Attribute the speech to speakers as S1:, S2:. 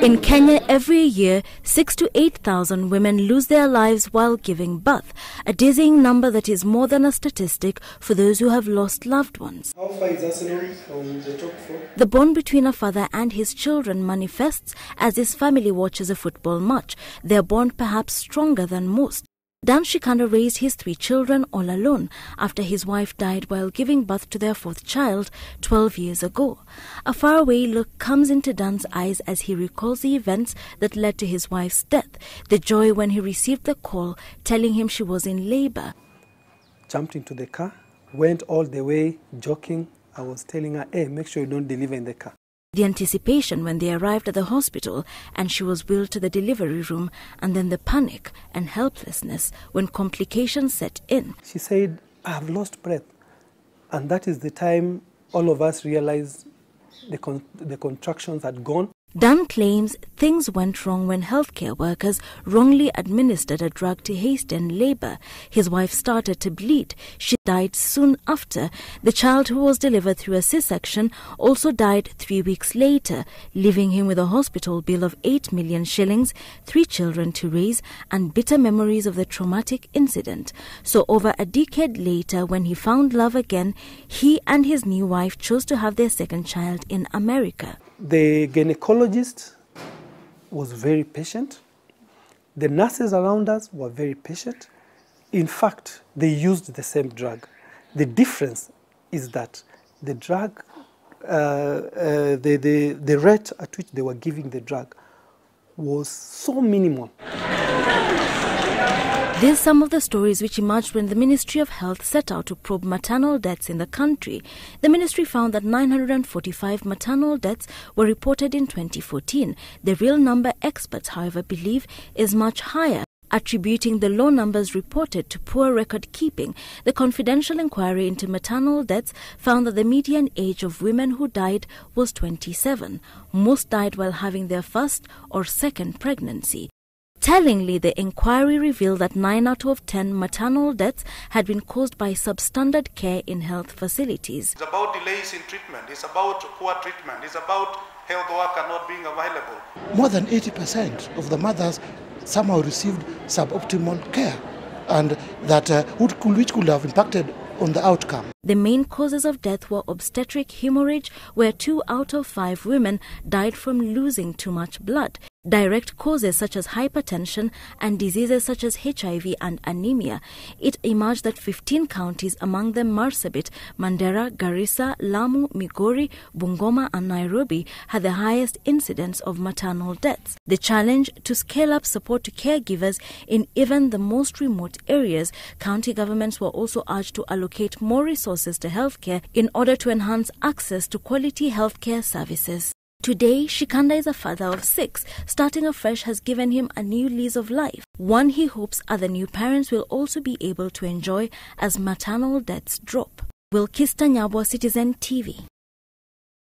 S1: In Kenya, every year, 6,000 to 8,000 women lose their lives while giving birth, a dizzying number that is more than a statistic for those who have lost loved ones.
S2: How far is Arsenal from the top four?
S1: The bond between a father and his children manifests as his family watches a football match, their bond perhaps stronger than most. Dan Shikanda raised his 3 children all alone after his wife died while giving birth to their 4th child 12 years ago. A faraway look comes into Dan's eyes as he recalls the events that led to his wife's death, the joy when he received the call telling him she was in labor.
S2: Jumped into the car, went all the way joking. I was telling her, hey, make sure you don't deliver in the car.
S1: The anticipation when they arrived at the hospital and she was wheeled to the delivery room, and then the panic and helplessness when complications set in.
S2: She said, I have lost breath. And that is the time all of us realized the contractions had gone.
S1: Dan claims things went wrong when healthcare workers wrongly administered a drug to hasten labor. His wife started to bleed. She died soon after. The child, who was delivered through a C-section, also died 3 weeks later, leaving him with a hospital bill of 8 million shillings, 3 children to raise, and bitter memories of the traumatic incident. So over a decade later, when he found love again, he and his new wife chose to have their 2nd child in America.
S2: The gynecologist was very patient. The nurses around us were very patient. In fact, they used the same drug. The difference is that the drug, the rate at which they were giving the drug was so minimal.
S1: These are some of the stories which emerged when the Ministry of Health set out to probe maternal deaths in the country. The ministry found that 945 maternal deaths were reported in 2014. The real number, experts, however, believe is much higher, attributing the low numbers reported to poor record keeping. The confidential inquiry into maternal deaths found that the median age of women who died was 27. Most died while having their 1st or 2nd pregnancy. Tellingly, the inquiry revealed that 9 out of 10 maternal deaths had been caused by substandard care in health facilities.
S3: It's about delays in treatment, it's about poor treatment, it's about health worker not being available.
S4: More than 80% of the mothers somehow received suboptimal care, and that which could have impacted on the outcome.
S1: The main causes of death were obstetric hemorrhage, where 2 out of 5 women died from losing too much blood. Direct causes such as hypertension and diseases such as HIV and anemia. It emerged that 15 counties, among them Marsabit, Mandera, Garissa, Lamu, Migori, Bungoma and Nairobi, had the highest incidence of maternal deaths. The challenge to scale up support to caregivers in even the most remote areas. County governments were also urged to allocate more resources to healthcare in order to enhance access to quality healthcare services. Today, Shikanda is a father of 6. Starting afresh has given him a new lease of life, one he hopes other new parents will also be able to enjoy as maternal deaths drop. Wilkista Nyabwa, Citizen TV.